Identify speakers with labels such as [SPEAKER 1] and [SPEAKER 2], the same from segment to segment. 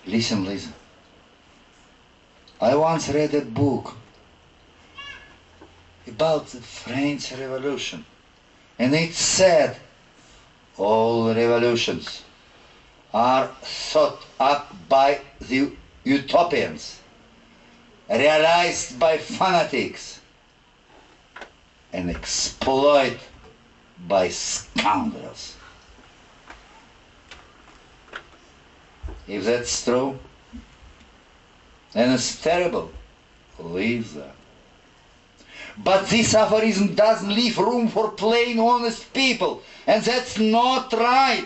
[SPEAKER 1] Listen, listen. I once read a book about the French Revolution, and it said all revolutions are thought up by the utopians, realized by fanatics, and exploited by scoundrels. If that's true, then it's terrible to live there. But this aphorism doesn't leave room for plain, honest people, and that's not right.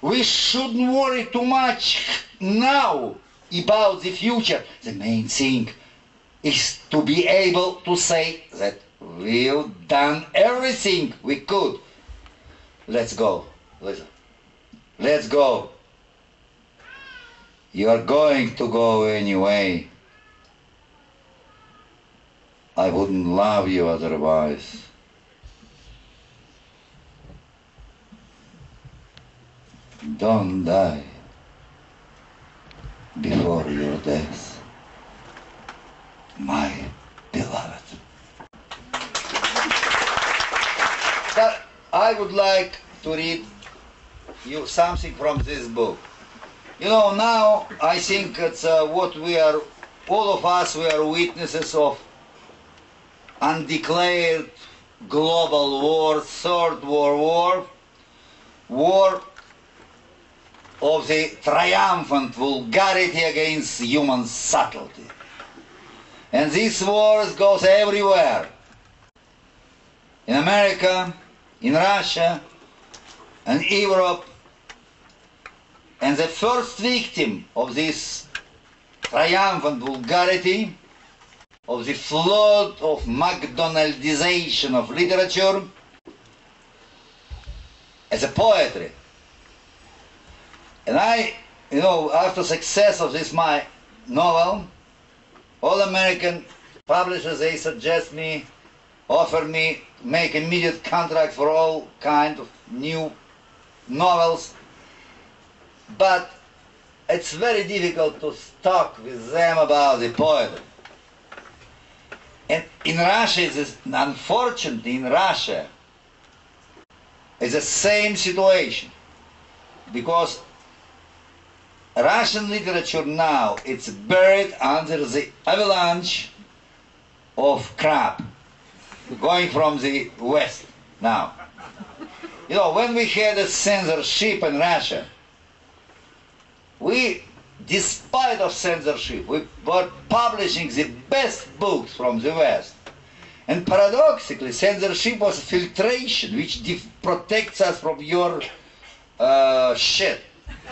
[SPEAKER 1] We shouldn't worry too much now about the future. The main thing is to be able to say that we've done everything we could. Let's go. Listen. Let's go. You are going to go anyway. I wouldn't love you otherwise. Don't die before your death, my beloved. But I would like to read you something from this book. You know, now I think it's what we are, all of us, we are witnesses of undeclared global war, Third World War of the triumphant vulgarity against human subtlety. And this war goes everywhere. In America, in Russia, and Europe. And the first victim of this triumphant vulgarity, of the flood of McDonaldization of literature, is a poetry. And I, you know, after success of this my novel, all American publishers, they suggest me, offer me, make immediate contracts for all kinds of new novels. But it's very difficult to talk with them about the poetry. And in Russia, it's unfortunately in Russia, it's the same situation. Because Russian literature now, it's buried under the avalanche of crap going from the West now. You know, when we had a censorship in Russia, we, despite of censorship, we were publishing the best books from the West. And paradoxically, censorship was filtration, which protects us from your shit.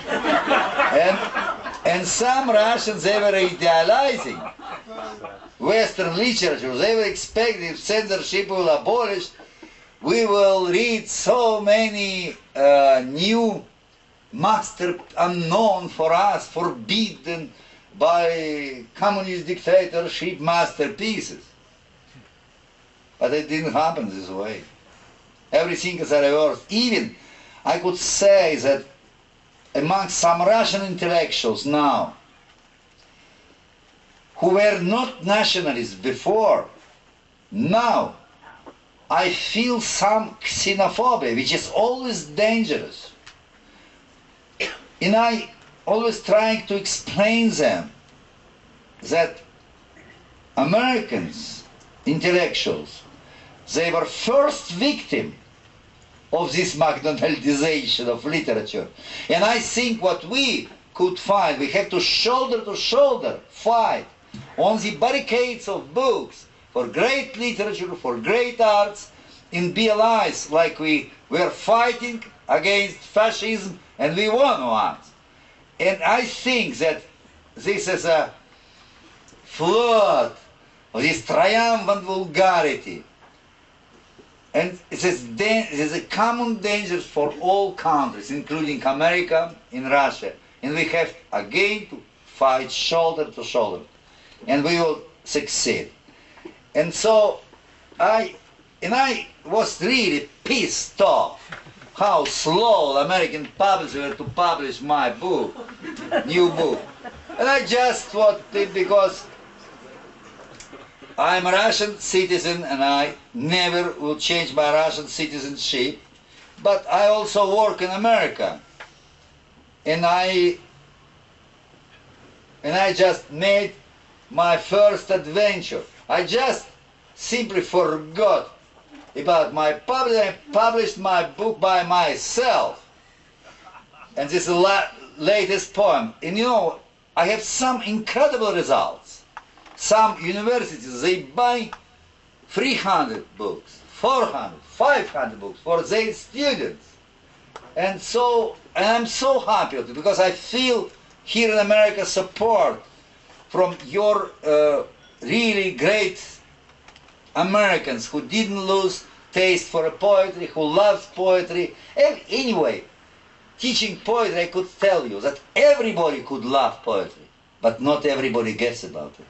[SPEAKER 1] And some Russians, they were idealizing Western literature. They were expecting if censorship will abolish, we will read so many new master unknown for us, forbidden by communist dictatorship masterpieces. But it didn't happen this way. Everything is a reverse. Even, I could say that among some Russian intellectuals now, who were not nationalists before, now I feel some xenophobia, which is always dangerous. And I always trying to explain them that Americans, intellectuals, they were first victim of this McDonaldization of literature. And I think what we could find, we have to shoulder fight on the barricades of books for great literature, for great arts, and be allies like we were fighting against fascism and we won once. And I think that this is a flood of this triumphant vulgarity. And it is a common danger for all countries, including America and Russia. And we have again to fight shoulder to shoulder. And we will succeed. And so I was really pissed off how slow American publishers were to publish my book, new book. And I just thought it because I'm a Russian citizen and I never will change my Russian citizenship. But I also work in America. And I just made my first adventure. I just simply forgot about my I published my book by myself. And this is the latest poem. And you know, I have some incredible results. Some universities, they buy 300 books, 400, 500 books for their students. And I'm so happy because I feel here in America support from your really great Americans who didn't lose taste for poetry, who loves poetry. And anyway, teaching poetry, I could tell you that everybody could love poetry, but not everybody gets about it.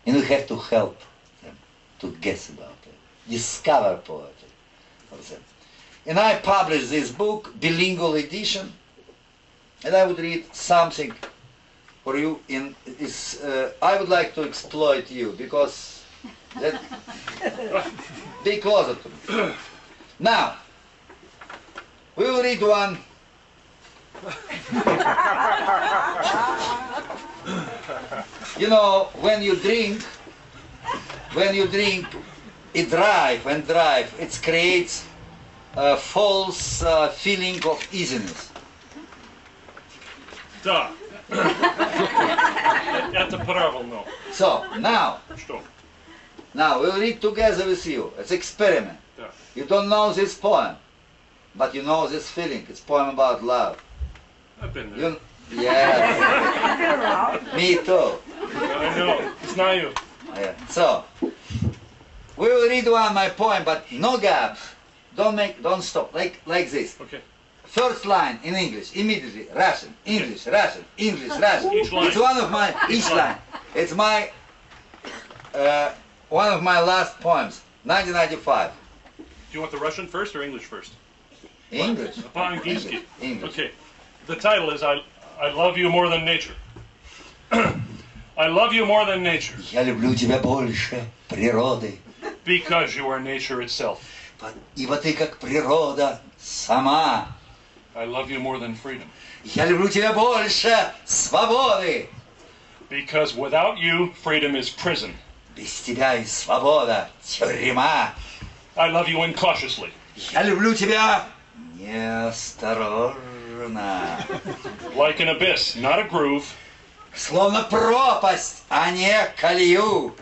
[SPEAKER 1] And we have to help them to guess about it, discover poetry for them. And I published this book, bilingual edition, and I would read something for you. I would like to exploit you because be closer to me. Now, we will read one. You know, when you drink, it drive, it creates a false feeling of easiness.
[SPEAKER 2] Да. Это правильно.
[SPEAKER 1] So, now
[SPEAKER 2] Что?
[SPEAKER 1] we'll read together with you. It's experiment.
[SPEAKER 2] Да.
[SPEAKER 1] You don't know this poem, but you know this feeling. It's a poem about love.
[SPEAKER 2] I've been there.
[SPEAKER 1] Yeah. Me too.
[SPEAKER 2] I know. Знаю.
[SPEAKER 1] Yeah. So, we will read my poem, but no gaps. Don't stop. Like this.
[SPEAKER 2] Okay.
[SPEAKER 1] First line in English, immediately Russian, English, Russian, English, Russian.
[SPEAKER 2] Each line.
[SPEAKER 1] It's one of my line. It's my one of my last poems, 1995.
[SPEAKER 2] Do you want the Russian first or English first?
[SPEAKER 1] English.
[SPEAKER 2] По-английски.
[SPEAKER 1] English.
[SPEAKER 2] Okay. The title is I Love You More Than Nature. I love you more than nature.
[SPEAKER 1] Я люблю тебя больше природы.
[SPEAKER 2] Because you are nature itself.
[SPEAKER 1] Ибо ты как природа сама.
[SPEAKER 2] I love you more than freedom.
[SPEAKER 1] Я люблю тебя больше свободы.
[SPEAKER 2] Because without you, freedom is prison.
[SPEAKER 1] Без тебя и свобода тюрьма.
[SPEAKER 2] I love you incautiously.
[SPEAKER 1] Я люблю тебя неосторожно.
[SPEAKER 2] Like an abyss, not a groove.
[SPEAKER 1] Словно пропасть, а не колею.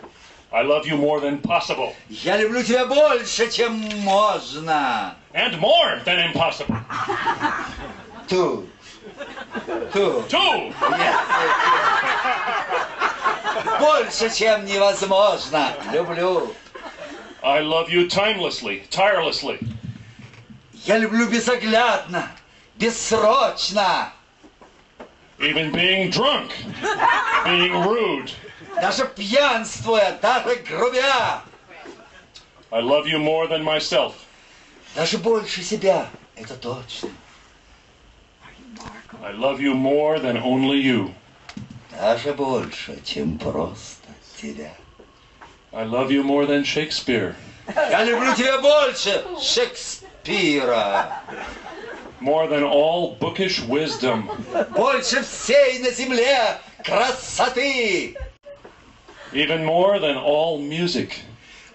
[SPEAKER 2] I love you more than possible.
[SPEAKER 1] Я люблю тебя больше, чем можно.
[SPEAKER 2] And more than impossible.
[SPEAKER 1] Two.
[SPEAKER 2] Two.
[SPEAKER 1] Yes. Больше, чем невозможно. Люблю.
[SPEAKER 2] I love you timelessly, tirelessly.
[SPEAKER 1] Я люблю безоглядно, бессрочно.
[SPEAKER 2] Even being drunk, being rude.
[SPEAKER 1] Даже пьянствуя, даже грубя.
[SPEAKER 2] I love you more than myself.
[SPEAKER 1] Даже больше себя, это точно.
[SPEAKER 2] I love you more than only you.
[SPEAKER 1] Даже больше, чем просто тебя.
[SPEAKER 2] I love you more than Shakespeare.
[SPEAKER 1] Я люблю тебя больше Шекспира.
[SPEAKER 2] More than all bookish wisdom.
[SPEAKER 1] Больше всей на земле красоты.
[SPEAKER 2] Even more than all music.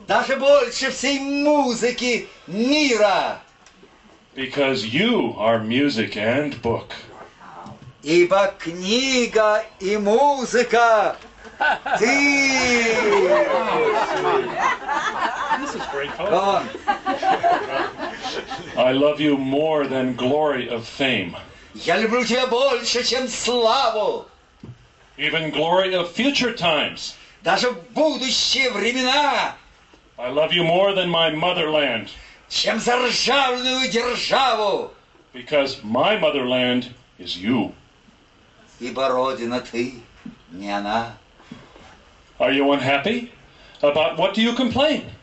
[SPEAKER 1] Даже больше всей музыки мира.
[SPEAKER 2] Because you are music and book.
[SPEAKER 1] Ибо книга и музыка ты.
[SPEAKER 2] This is great
[SPEAKER 1] Go
[SPEAKER 2] poetry.
[SPEAKER 1] on.
[SPEAKER 2] I love you more than glory of fame.
[SPEAKER 1] Я люблю тебя больше, чем славу.
[SPEAKER 2] Even glory of future times.
[SPEAKER 1] Даже в будущие времена.
[SPEAKER 2] I love you more than my motherland.
[SPEAKER 1] Чем заржавленную державу.
[SPEAKER 2] Because my motherland is you.
[SPEAKER 1] Ибо родина ты, не она.
[SPEAKER 2] Are you unhappy? About what do you complain?